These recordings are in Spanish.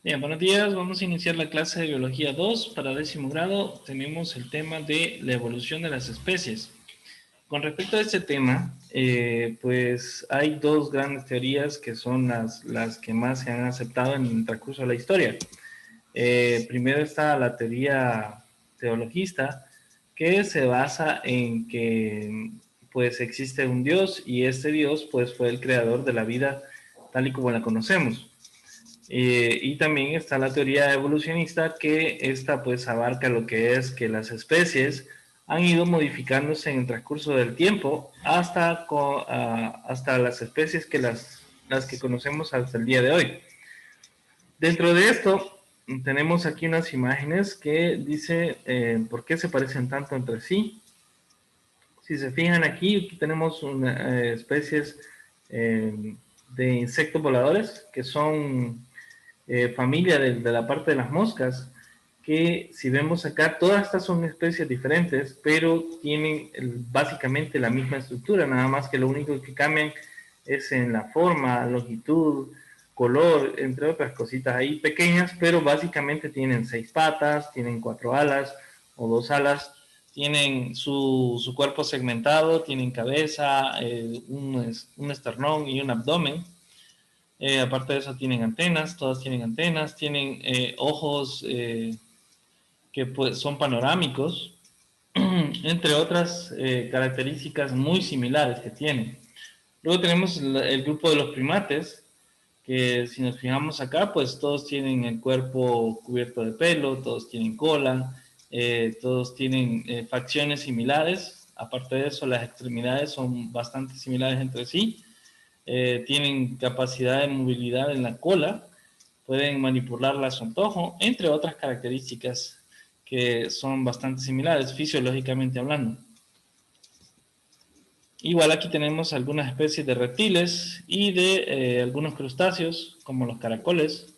Bien, buenos días. Vamos a iniciar la clase de Biología 2 para 10º grado. Tenemos el tema de la evolución de las especies. Con respecto a este tema, pues hay dos grandes teorías que son las que más se han aceptado en el transcurso de la historia. Primero está la teoría teologista, que se basa en que pues existe un Dios y este Dios pues fue el creador de la vida tal y como la conocemos. Y también está la teoría evolucionista, que esta pues abarca lo que es que las especies han ido modificándose en el transcurso del tiempo hasta las especies que las que conocemos hasta el día de hoy. Dentro de esto tenemos aquí unas imágenes que dice por qué se parecen tanto entre sí. Si se fijan aquí tenemos especies de insectos voladores que son familia de la parte de las moscas, que si vemos acá, todas estas son especies diferentes, pero tienen básicamente la misma estructura, nada más que lo único que cambian es en la forma, longitud, color, entre otras cositas ahí pequeñas, pero básicamente tienen 6 patas, tienen 4 alas o 2 alas, tienen su cuerpo segmentado, tienen cabeza, un esternón y un abdomen. Aparte de eso tienen antenas, todas tienen antenas, tienen ojos que pues, son panorámicos, entre otras características muy similares que tienen. Luego tenemos el grupo de los primates, que si nos fijamos acá, pues todos tienen el cuerpo cubierto de pelo, todos tienen cola, todos tienen facciones similares. Aparte de eso, las extremidades son bastante similares entre sí. Tienen capacidad de movilidad en la cola, pueden manipularla a su antojo, entre otras características que son bastante similares fisiológicamente hablando. Igual aquí tenemos algunas especies de reptiles y de algunos crustáceos, como los caracoles,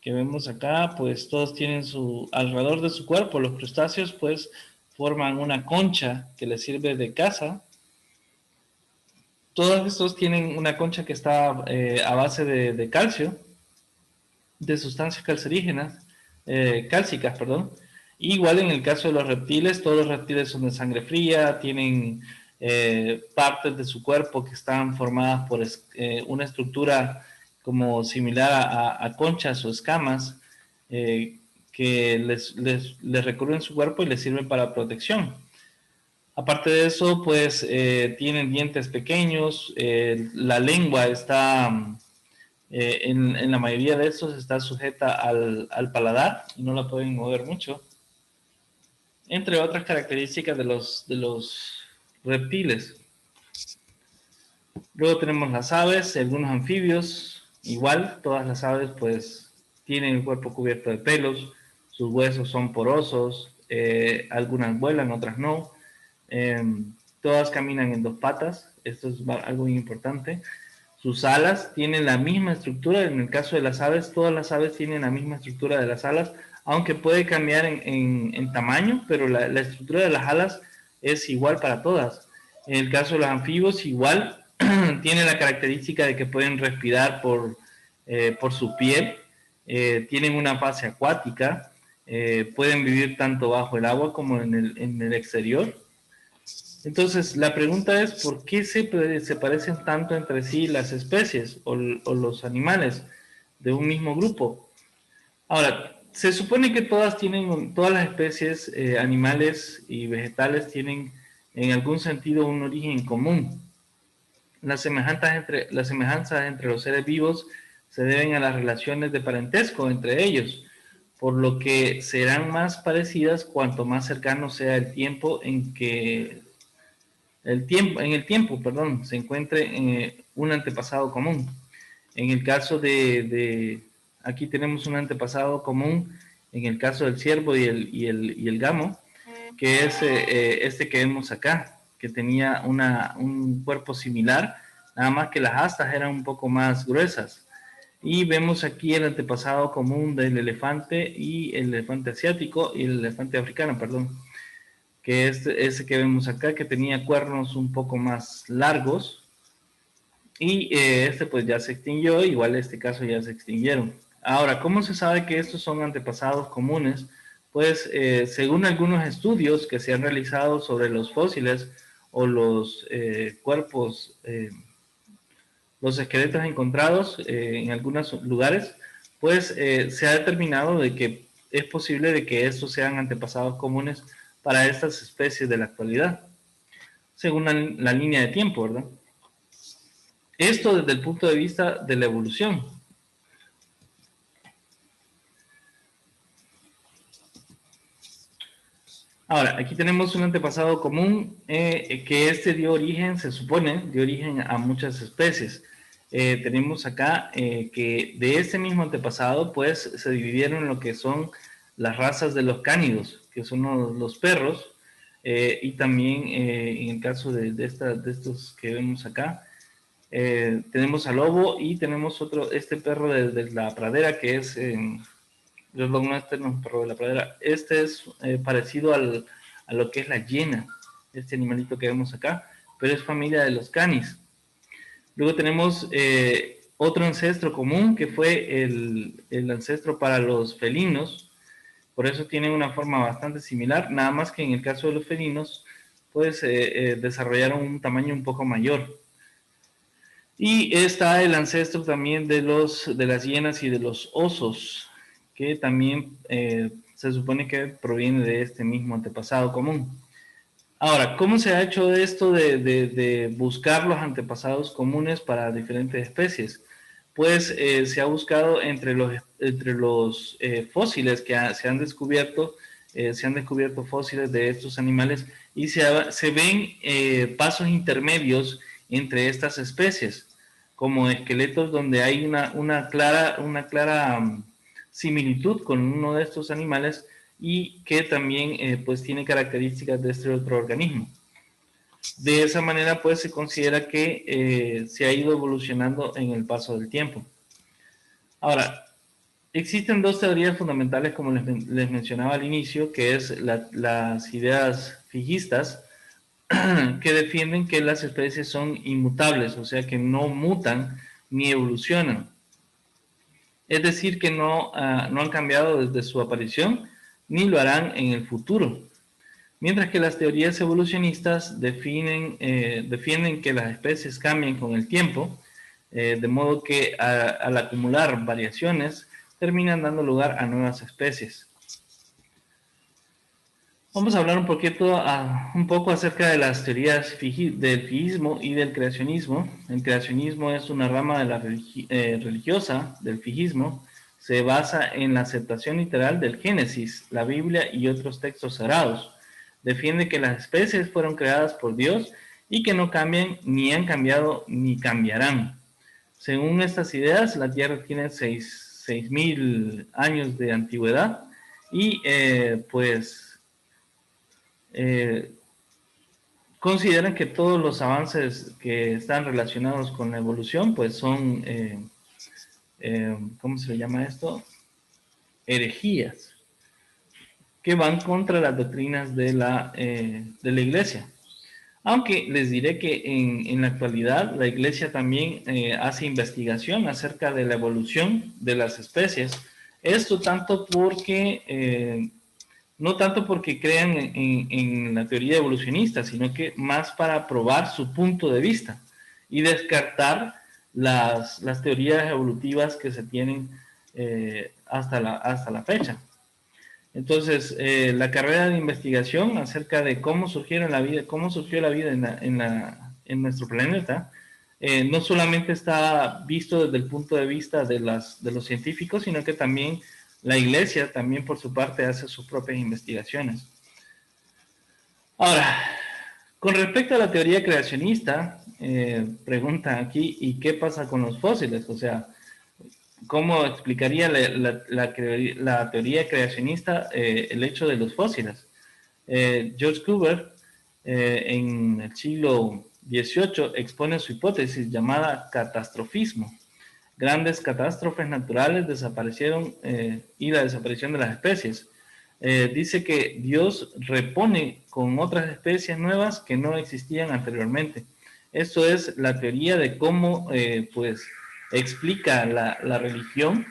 que vemos acá, pues todos tienen alrededor de su cuerpo, los crustáceos pues forman una concha que les sirve de casa. Todos estos tienen una concha que está a base de calcio, de sustancias cálcicas, perdón. Igual en el caso de los reptiles, todos los reptiles son de sangre fría, tienen partes de su cuerpo que están formadas por una estructura como similar a conchas o escamas que les recubren su cuerpo y les sirven para protección. Aparte de eso, pues tienen dientes pequeños, la lengua está, en la mayoría de estos está sujeta al paladar y no la pueden mover mucho, entre otras características de los reptiles. Luego tenemos las aves, algunos anfibios, igual, todas las aves pues tienen el cuerpo cubierto de pelos, sus huesos son porosos, algunas vuelan, otras no. Todas caminan en 2 patas, esto es algo muy importante. Sus alas tienen la misma estructura, en el caso de las aves, todas las aves tienen la misma estructura de las alas, aunque puede cambiar en tamaño, pero la estructura de las alas es igual para todas. En el caso de los anfibios, igual, tiene la característica de que pueden respirar por su piel, tienen una fase acuática, pueden vivir tanto bajo el agua como en el exterior. Entonces, la pregunta es, ¿por qué se parecen tanto entre sí las especies o los animales de un mismo grupo? Ahora, se supone que todas las especies animales y vegetales tienen en algún sentido un origen común. Las semejanzas entre los seres vivos se deben a las relaciones de parentesco entre ellos, por lo que serán más parecidas cuanto más cercano sea el tiempo se encuentre un antepasado común. En el caso aquí tenemos un antepasado común, en el caso del ciervo y el gamo, que es este que vemos acá, que tenía un cuerpo similar, nada más que las astas eran un poco más gruesas. Y vemos aquí el antepasado común del elefante y el elefante asiático y el elefante africano, perdón, que es ese que vemos acá, que tenía cuernos un poco más largos, y este pues ya se extinguió, igual en este caso ya se extinguieron. Ahora, ¿cómo se sabe que estos son antepasados comunes? Pues según algunos estudios que se han realizado sobre los fósiles o los cuerpos, los esqueletos encontrados en algunos lugares, pues se ha determinado de que es posible de que estos sean antepasados comunes para estas especies de la actualidad, según la línea de tiempo, ¿verdad? Esto desde el punto de vista de la evolución. Ahora, aquí tenemos un antepasado común que dio origen, se supone, dio origen a muchas especies. Tenemos acá que de este mismo antepasado, pues, se dividieron en lo que son las razas de los cánidos, que son los perros, y también en el caso de estos que vemos acá, tenemos al lobo y tenemos este perro de la pradera que es... este no es un perro de la pradera. Este es parecido a lo que es la hiena, este animalito que vemos acá, pero es familia de los canis. Luego tenemos otro ancestro común que fue el ancestro para los felinos, por eso tienen una forma bastante similar, nada más que en el caso de los felinos, pues desarrollaron un tamaño un poco mayor. Y está el ancestro también de las hienas y de los osos, que también se supone que proviene de este mismo antepasado común. Ahora, ¿cómo se ha hecho esto de buscar los antepasados comunes para diferentes especies? Pues se ha buscado entre los fósiles que se han descubierto fósiles de estos animales y se ven pasos intermedios entre estas especies, como esqueletos donde hay una clara similitud con uno de estos animales y que también pues tiene características de este otro organismo. De esa manera pues se considera que se ha ido evolucionando en el paso del tiempo. Ahora, existen dos teorías fundamentales como les mencionaba al inicio, que es las ideas fijistas, que defienden que las especies son inmutables, o sea que no mutan ni evolucionan. Es decir, que no han cambiado desde su aparición, ni lo harán en el futuro. Mientras que las teorías evolucionistas defienden que las especies cambian con el tiempo, de modo que al acumular variaciones, terminan dando lugar a nuevas especies. Vamos a hablar un poco acerca de las teorías del fijísmo y del creacionismo. El creacionismo es una rama de la religiosa del fijismo. Se basa en la aceptación literal del Génesis, la Biblia y otros textos sagrados. Defiende que las especies fueron creadas por Dios y que no cambian, ni han cambiado, ni cambiarán. Según estas ideas, la Tierra tiene 6.000 años de antigüedad y consideran que todos los avances que están relacionados con la evolución, pues son, ¿cómo se le llama esto? Herejías, que van contra las doctrinas de la Iglesia. Aunque les diré que en la actualidad la Iglesia también hace investigación acerca de la evolución de las especies. Esto no tanto porque crean en la teoría evolucionista, sino que más para probar su punto de vista y descartar las teorías evolutivas que se tienen hasta la fecha. Entonces, la carrera de investigación acerca de cómo surgió la vida en nuestro planeta, no solamente está visto desde el punto de vista de los científicos, sino que también la Iglesia, también por su parte, hace sus propias investigaciones. Ahora, con respecto a la teoría creacionista, pregunta aquí, ¿y qué pasa con los fósiles? O sea, ¿cómo explicaría la teoría creacionista el hecho de los fósiles? George Cuvier, en el siglo XVIII, expone su hipótesis llamada catastrofismo. Grandes catástrofes naturales desaparecieron y la desaparición de las especies. Dice que Dios repone con otras especies nuevas que no existían anteriormente. Esto es la teoría de cómo, explica la religión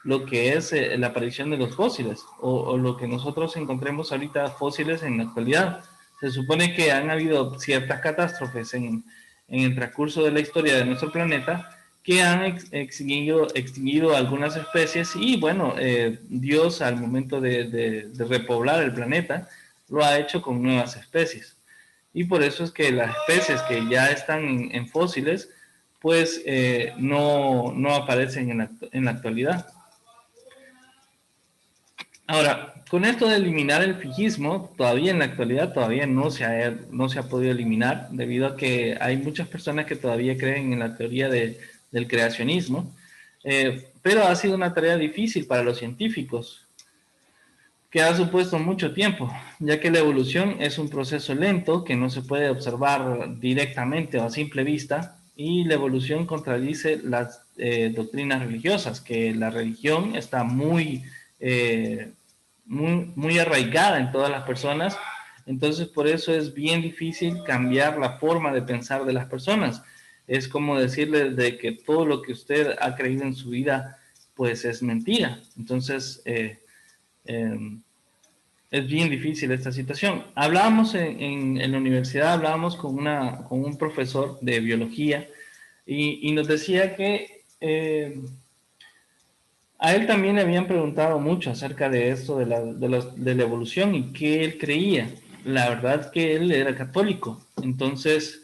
lo que es la aparición de los fósiles o lo que nosotros encontremos ahorita fósiles en la actualidad. Se supone que han habido ciertas catástrofes en el transcurso de la historia de nuestro planeta que han extinguido algunas especies y bueno, Dios al momento de repoblar el planeta lo ha hecho con nuevas especies. Y por eso es que las especies que ya están en fósiles pues no aparecen en la actualidad. Ahora, con esto de eliminar el fijismo, todavía en la actualidad todavía no se ha podido eliminar, debido a que hay muchas personas que todavía creen en la teoría del creacionismo, pero ha sido una tarea difícil para los científicos, que ha supuesto mucho tiempo, ya que la evolución es un proceso lento que no se puede observar directamente o a simple vista, y la evolución contradice las doctrinas religiosas, que la religión está muy arraigada en todas las personas. Entonces por eso es bien difícil cambiar la forma de pensar de las personas. Es como decirles de que todo lo que usted ha creído en su vida pues es mentira. Entonces es bien difícil esta situación. Hablábamos en la universidad, hablábamos con un profesor de biología y nos decía que a él también le habían preguntado mucho acerca de esto, de la evolución y qué él creía. La verdad es que él era católico, entonces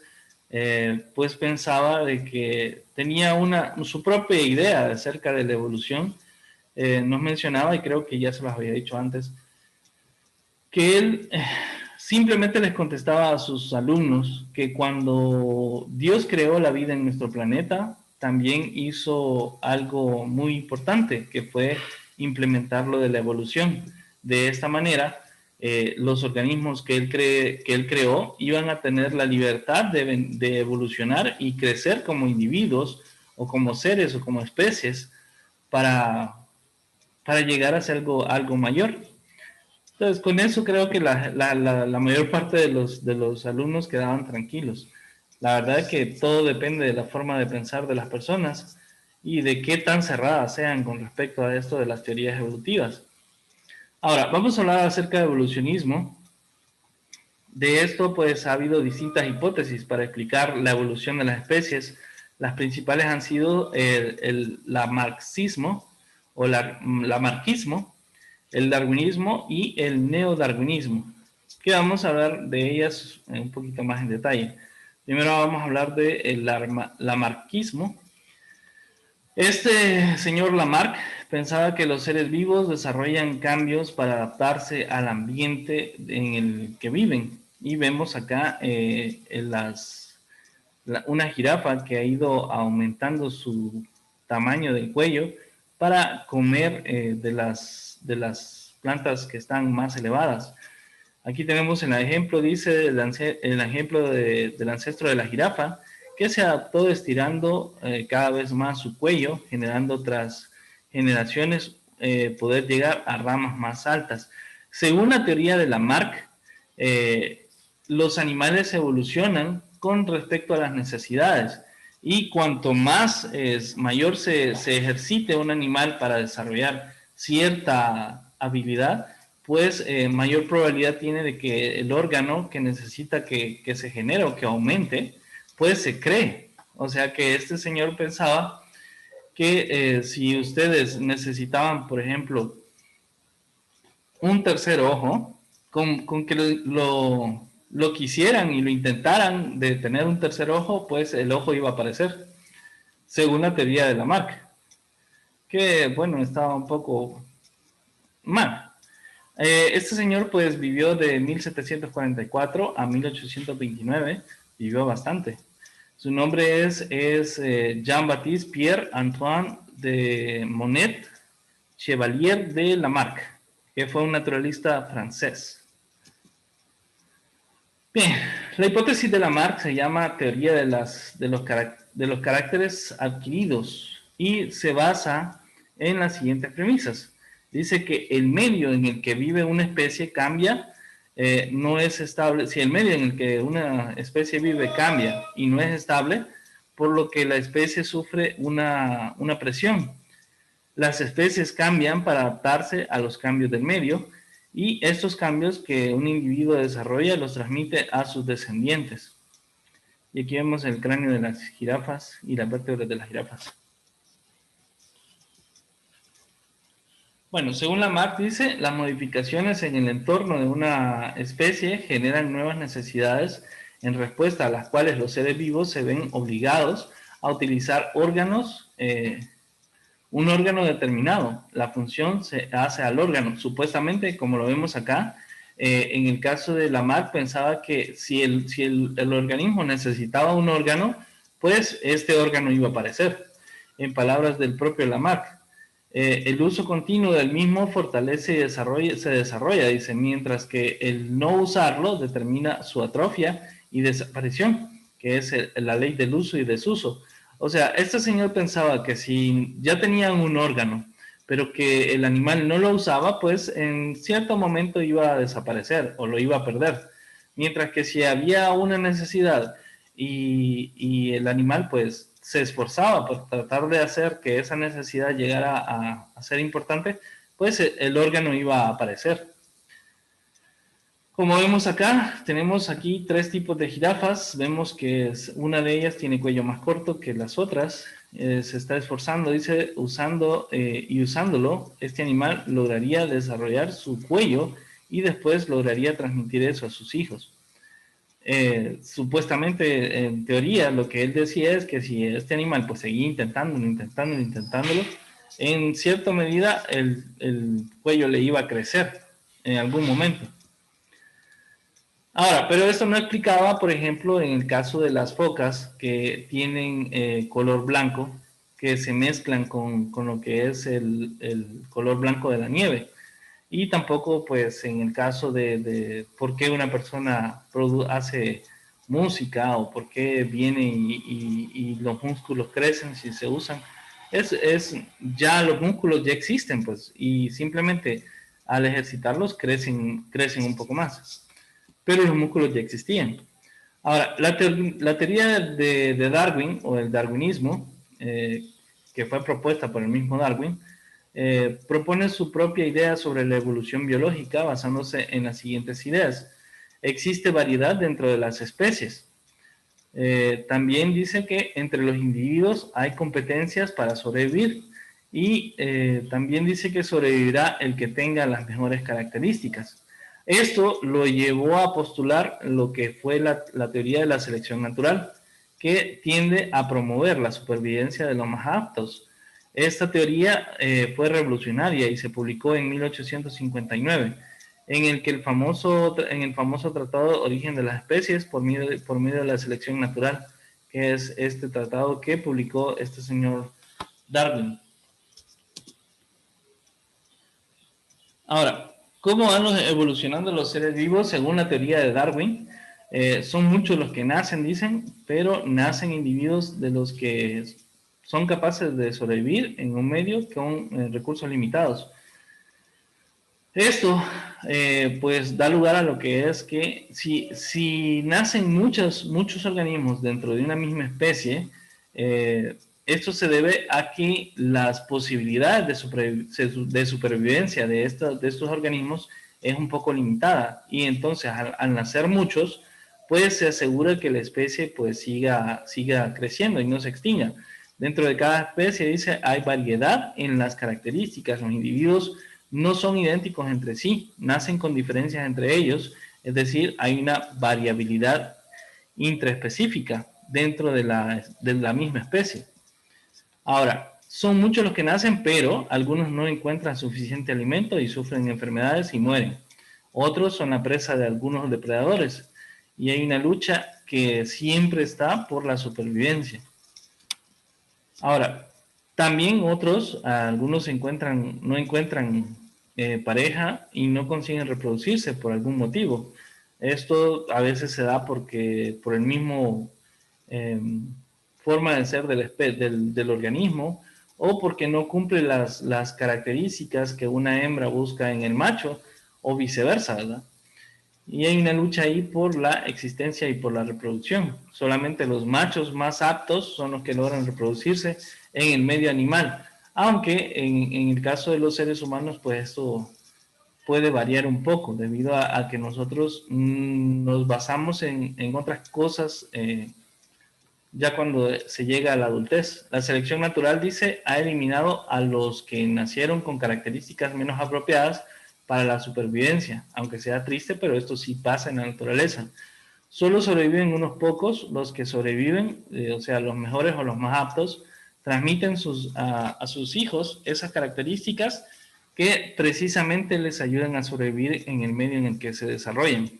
pues pensaba de que tenía su propia idea acerca de la evolución. Nos mencionaba, y creo que ya se los había dicho antes, que él simplemente les contestaba a sus alumnos que cuando Dios creó la vida en nuestro planeta, también hizo algo muy importante, que fue implementar lo de la evolución. De esta manera, los organismos que él creó iban a tener la libertad de evolucionar y crecer como individuos o como seres o como especies para llegar a ser algo mayor. Entonces, con eso creo que la mayor parte de los alumnos quedaban tranquilos. La verdad es que todo depende de la forma de pensar de las personas y de qué tan cerradas sean con respecto a esto de las teorías evolutivas. Ahora, vamos a hablar acerca de evolucionismo. De esto, pues, ha habido distintas hipótesis para explicar la evolución de las especies. Las principales han sido el lamarckismo o lamarckismo, el darwinismo y el neodarwinismo, que vamos a hablar de ellas un poquito más en detalle. Primero vamos a hablar del lamarckismo. Este señor Lamarck pensaba que los seres vivos desarrollan cambios para adaptarse al ambiente en el que viven. Y vemos acá una jirafa que ha ido aumentando su tamaño del cuello para comer de las plantas que están más elevadas. Aquí tenemos el ejemplo, dice el ejemplo del ancestro de la jirafa, que se adaptó estirando cada vez más su cuello, generando tras generaciones poder llegar a ramas más altas. Según la teoría de Lamarck, los animales evolucionan con respecto a las necesidades, y cuanto más mayor se ejercite un animal para desarrollar cierta habilidad, pues mayor probabilidad tiene de que el órgano que necesita que se genere o que aumente, pues se cree. O sea que este señor pensaba que si ustedes necesitaban, por ejemplo, un tercer ojo, con que lo quisieran y lo intentaran de tener un tercer ojo, pues el ojo iba a aparecer, según la teoría de Lamarck, que bueno, estaba un poco mal. Este señor pues vivió de 1744 a 1829, vivió bastante. Su nombre es Jean-Baptiste Pierre Antoine de Monet Chevalier de Lamarck, que fue un naturalista francés. Bien, la hipótesis de Lamarck se llama teoría de los caracteres adquiridos y se basa en las siguientes premisas. Dice que el medio en el que vive una especie cambia, no es estable. Si el medio en el que una especie vive cambia y no es estable, por lo que la especie sufre una presión. Las especies cambian para adaptarse a los cambios del medio y estos cambios que un individuo desarrolla los transmite a sus descendientes. Y aquí vemos el cráneo de las jirafas y las vértebras de las jirafas. Bueno, según Lamarck dice, las modificaciones en el entorno de una especie generan nuevas necesidades en respuesta a las cuales los seres vivos se ven obligados a utilizar órganos, un órgano determinado. La función se hace al órgano. Supuestamente, como lo vemos acá, en el caso de Lamarck pensaba que si el organismo necesitaba un órgano, pues este órgano iba a aparecer. En palabras del propio Lamarck. El uso continuo del mismo fortalece y se desarrolla, dice, mientras que el no usarlo determina su atrofia y desaparición, que es la ley del uso y desuso. O sea, este señor pensaba que si ya tenían un órgano, pero que el animal no lo usaba, pues en cierto momento iba a desaparecer o lo iba a perder. Mientras que si había una necesidad y el animal pues se esforzaba por tratar de hacer que esa necesidad llegara a ser importante, pues el órgano iba a aparecer. Como vemos acá, tenemos aquí 3 tipos de jirafas. Vemos que una de ellas tiene cuello más corto que las otras. Se está esforzando, dice, usándolo, este animal lograría desarrollar su cuello y después lograría transmitir eso a sus hijos. Supuestamente, en teoría, lo que él decía es que si este animal pues seguía intentándolo, en cierta medida el cuello le iba a crecer en algún momento. Ahora, pero esto no explicaba, por ejemplo, en el caso de las focas que tienen color blanco, que se mezclan con lo que es el color blanco de la nieve. Y tampoco, pues, en el caso de por qué una persona hace música o por qué viene y los músculos crecen si se usan. Ya los músculos ya existen, pues, y simplemente al ejercitarlos crecen un poco más. Pero los músculos ya existían. Ahora, la teoría de Darwin, o el darwinismo, que fue propuesta por el mismo Darwin, propone su propia idea sobre la evolución biológica basándose en las siguientes ideas. Existe variedad dentro de las especies. También dice que entre los individuos hay competencias para sobrevivir y también dice que sobrevivirá el que tenga las mejores características. Esto lo llevó a postular lo que fue la teoría de la selección natural, que tiende a promover la supervivencia de los más aptos. Esta teoría fue revolucionaria y se publicó en 1859, en el famoso Tratado Origen de las Especies por medio de la selección natural, que es este tratado que publicó este señor Darwin. Ahora, ¿cómo van evolucionando los seres vivos según la teoría de Darwin? Son muchos los que nacen, dicen, pero nacen individuos de los que son capaces de sobrevivir en un medio con recursos limitados. Esto, pues, da lugar a lo que es que si nacen muchos organismos dentro de una misma especie, esto se debe a que las posibilidades de supervivencia de estos organismos es un poco limitada. Y entonces, al nacer muchos, pues se asegura que la especie pues siga creciendo y no se extinga. Dentro de cada especie, dice, hay variedad en las características. Los individuos no son idénticos entre sí, nacen con diferencias entre ellos, es decir, hay una variabilidad intraespecífica dentro de la misma especie. Ahora, son muchos los que nacen, pero algunos no encuentran suficiente alimento y sufren enfermedades y mueren. Otros son la presa de algunos depredadores y hay una lucha que siempre está por la supervivencia. Ahora, también algunos no encuentran pareja y no consiguen reproducirse por algún motivo. Esto a veces se da por el mismo forma de ser del organismo o porque no cumple las características que una hembra busca en el macho o viceversa, ¿verdad? Y hay una lucha ahí por la existencia y por la reproducción. Solamente los machos más aptos son los que logran reproducirse en el medio animal. Aunque en el caso de los seres humanos, pues esto puede variar un poco debido a que nosotros nos basamos en otras cosas ya cuando se llega a la adultez. La selección natural, dice, ha eliminado a los que nacieron con características menos apropiadas para la supervivencia, aunque sea triste, pero esto sí pasa en la naturaleza. Solo sobreviven unos pocos, los que sobreviven, o sea, los mejores o los más aptos, transmiten a sus hijos esas características que precisamente les ayudan a sobrevivir en el medio en el que se desarrollan.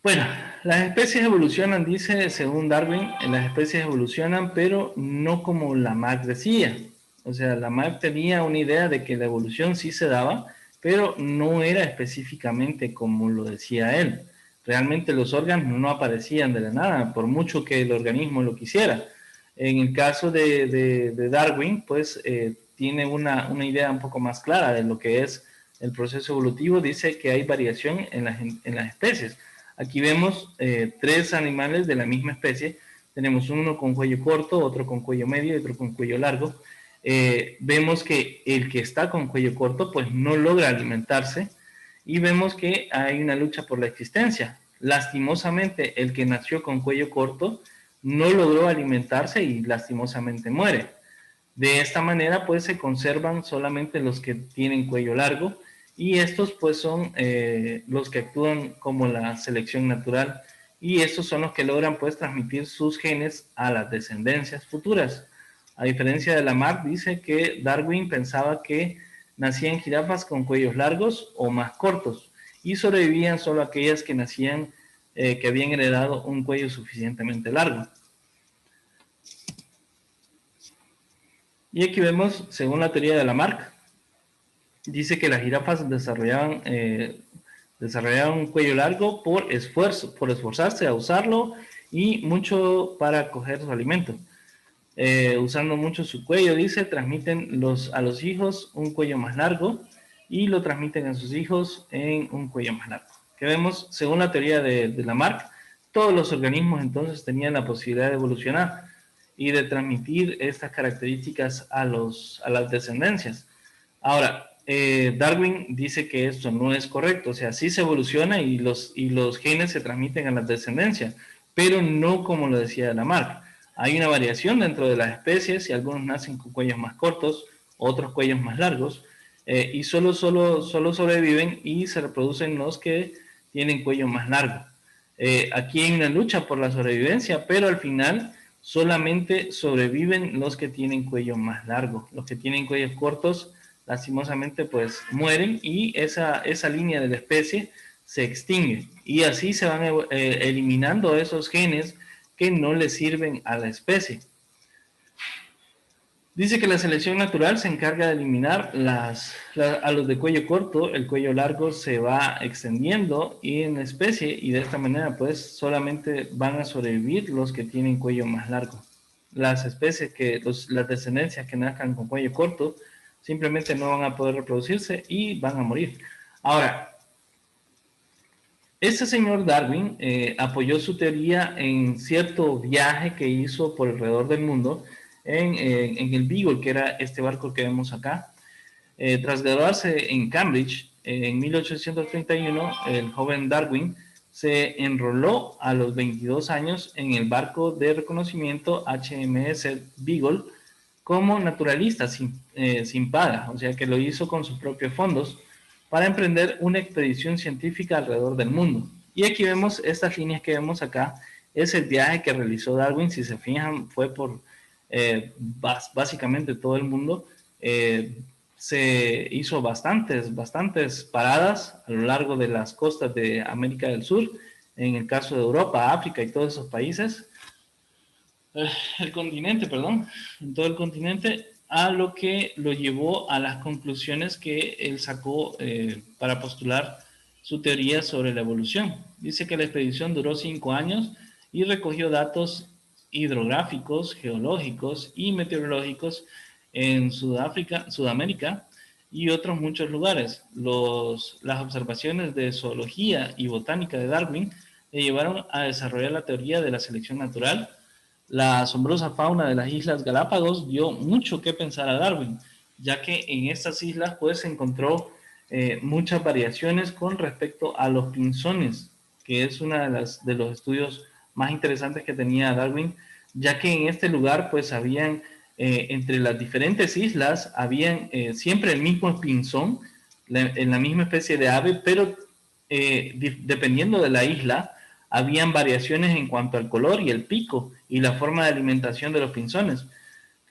Bueno, las especies evolucionan, dice, según Darwin, las especies evolucionan, pero no como Lamarck decía. O sea, Lamarck tenía una idea de que la evolución sí se daba, pero no era específicamente como lo decía él. Realmente los órganos no aparecían de la nada, por mucho que el organismo lo quisiera. En el caso de Darwin, pues tiene una idea un poco más clara de lo que es el proceso evolutivo. Dice que hay variación en las especies. Aquí vemos tres animales de la misma especie. Tenemos uno con cuello corto, otro con cuello medio y otro con cuello largo. Vemos que el que está con cuello corto pues no logra alimentarse y vemos que hay una lucha por la existencia. Lastimosamente, el que nació con cuello corto no logró alimentarse y lastimosamente muere. De esta manera pues se conservan solamente los que tienen cuello largo y estos pues son los que actúan como la selección natural y estos son los que logran pues transmitir sus genes a las descendencias futuras. A diferencia de Lamarck, dice que Darwin pensaba que nacían jirafas con cuellos largos o más cortos y sobrevivían solo aquellas que nacían que habían heredado un cuello suficientemente largo. Y aquí vemos, según la teoría de Lamarck, dice que las jirafas desarrollaban un cuello largo por esforzarse a usarlo y mucho para coger su alimento. Usando mucho su cuello, dice, transmiten a los hijos un cuello más largo y lo transmiten a sus hijos en un cuello más largo. Que vemos, según la teoría de Lamarck, todos los organismos entonces tenían la posibilidad de evolucionar y de transmitir estas características a las descendencias. Ahora, Darwin dice que esto no es correcto, o sea, sí se evoluciona y los genes se transmiten a las descendencias, pero no como lo decía Lamarck. Hay una variación dentro de las especies y algunos nacen con cuellos más cortos, otros cuellos más largos, y solo sobreviven y se reproducen los que tienen cuello más largo. Aquí hay una lucha por la sobrevivencia, pero al final solamente sobreviven los que tienen cuello más largo. Los que tienen cuellos cortos, lastimosamente, pues mueren y esa línea de la especie se extingue. Y así se van eliminando esos genes que no le sirven a la especie. Dice que la selección natural se encarga de eliminar a los de cuello corto, el cuello largo se va extendiendo y en la especie y de esta manera pues solamente van a sobrevivir los que tienen cuello más largo. Las especies las descendencias que nazcan con cuello corto simplemente no van a poder reproducirse y van a morir. Ahora, este señor Darwin apoyó su teoría en cierto viaje que hizo por alrededor del mundo en el Beagle, que era este barco que vemos acá. Tras graduarse en Cambridge en 1831, el joven Darwin se enroló a los 22 años en el barco de reconocimiento HMS Beagle como naturalista sin paga, o sea que lo hizo con sus propios fondos para emprender una expedición científica alrededor del mundo. Y aquí vemos estas líneas que vemos acá, es el viaje que realizó Darwin, si se fijan, fue por básicamente todo el mundo. Se hizo bastantes paradas a lo largo de las costas de América del Sur, en el caso de Europa, África y todos esos países, el continente, perdón, en todo el continente, a lo que lo llevó a las conclusiones que él sacó para postular su teoría sobre la evolución. Dice que la expedición duró 5 años y recogió datos hidrográficos, geológicos y meteorológicos en Sudamérica y otros muchos lugares. Las observaciones de zoología y botánica de Darwin le llevaron a desarrollar la teoría de la selección natural, La asombrosa fauna de las Islas Galápagos dio mucho que pensar a Darwin, ya que en estas islas pues encontró muchas variaciones con respecto a los pinzones, que es una de los estudios más interesantes que tenía Darwin, ya que en este lugar pues habían entre las diferentes islas habían siempre el mismo pinzón en la misma especie de ave, pero dependiendo de la isla habían variaciones en cuanto al color y el pico y la forma de alimentación de los pinzones,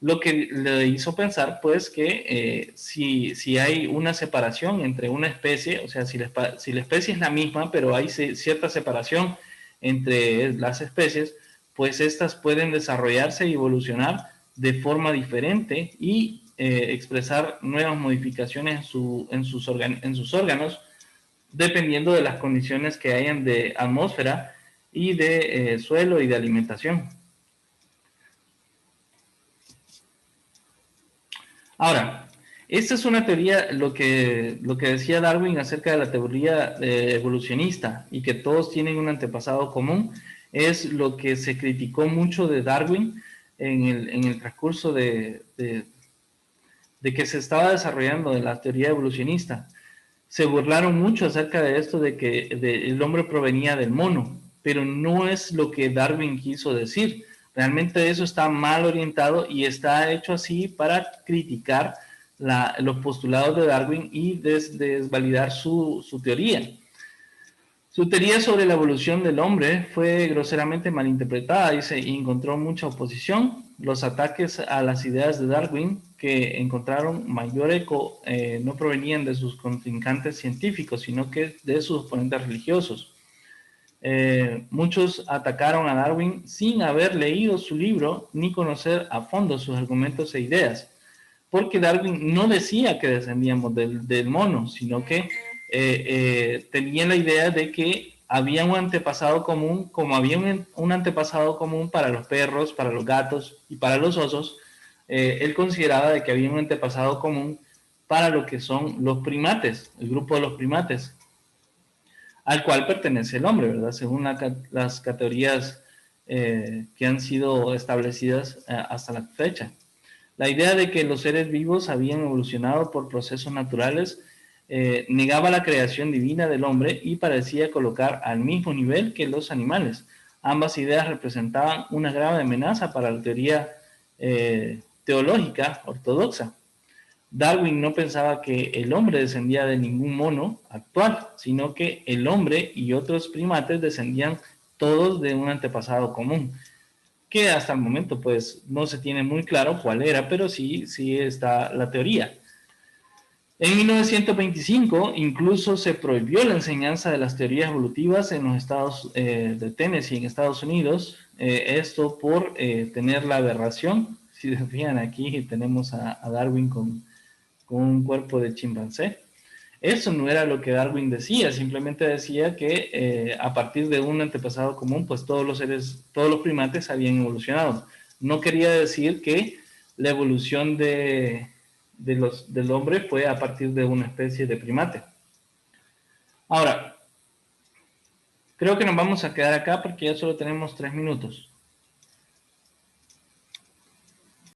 lo que le hizo pensar pues que si hay una separación entre una especie, o sea, si la especie es la misma, pero hay cierta separación entre las especies, pues estas pueden desarrollarse y evolucionar de forma diferente y expresar nuevas modificaciones en sus órganos, dependiendo de las condiciones que hayan de atmósfera y de suelo y de alimentación. Ahora, esta es una teoría, lo que decía Darwin acerca de la teoría evolucionista y que todos tienen un antepasado común, es lo que se criticó mucho de Darwin en el transcurso de que se estaba desarrollando de la teoría evolucionista. Se burlaron mucho acerca de esto de que el hombre provenía del mono, pero no es lo que Darwin quiso decir. Realmente eso está mal orientado y está hecho así para criticar los postulados de Darwin y desvalidar su teoría. Su teoría sobre la evolución del hombre fue groseramente malinterpretada y se encontró mucha oposición. Los ataques a las ideas de Darwin que encontraron mayor eco no provenían de sus contrincantes científicos, sino que de sus oponentes religiosos. Muchos atacaron a Darwin sin haber leído su libro ni conocer a fondo sus argumentos e ideas, porque Darwin no decía que descendíamos del mono, sino que tenía la idea de que había un antepasado común, como había un antepasado común para los perros, para los gatos y para los osos, él consideraba de que había un antepasado común para lo que son los primates, el grupo de los primates, al cual pertenece el hombre, ¿verdad? Según las categorías que han sido establecidas hasta la fecha. La idea de que los seres vivos habían evolucionado por procesos naturales negaba la creación divina del hombre y parecía colocar al mismo nivel que los animales. Ambas ideas representaban una grave amenaza para la teoría teológica ortodoxa. Darwin no pensaba que el hombre descendía de ningún mono actual, sino que el hombre y otros primates descendían todos de un antepasado común, que hasta el momento pues no se tiene muy claro cuál era, pero sí está la teoría. En 1925 incluso se prohibió la enseñanza de las teorías evolutivas en los estados de Tennessee, en Estados Unidos, esto por tener la aberración. Si se fijan aquí tenemos a Darwin con un cuerpo de chimpancé. Eso no era lo que Darwin decía, simplemente decía que a partir de un antepasado común, pues todos los primates habían evolucionado. No quería decir que la evolución del hombre fue a partir de una especie de primate. Ahora, creo que nos vamos a quedar acá porque ya solo tenemos 3 minutos.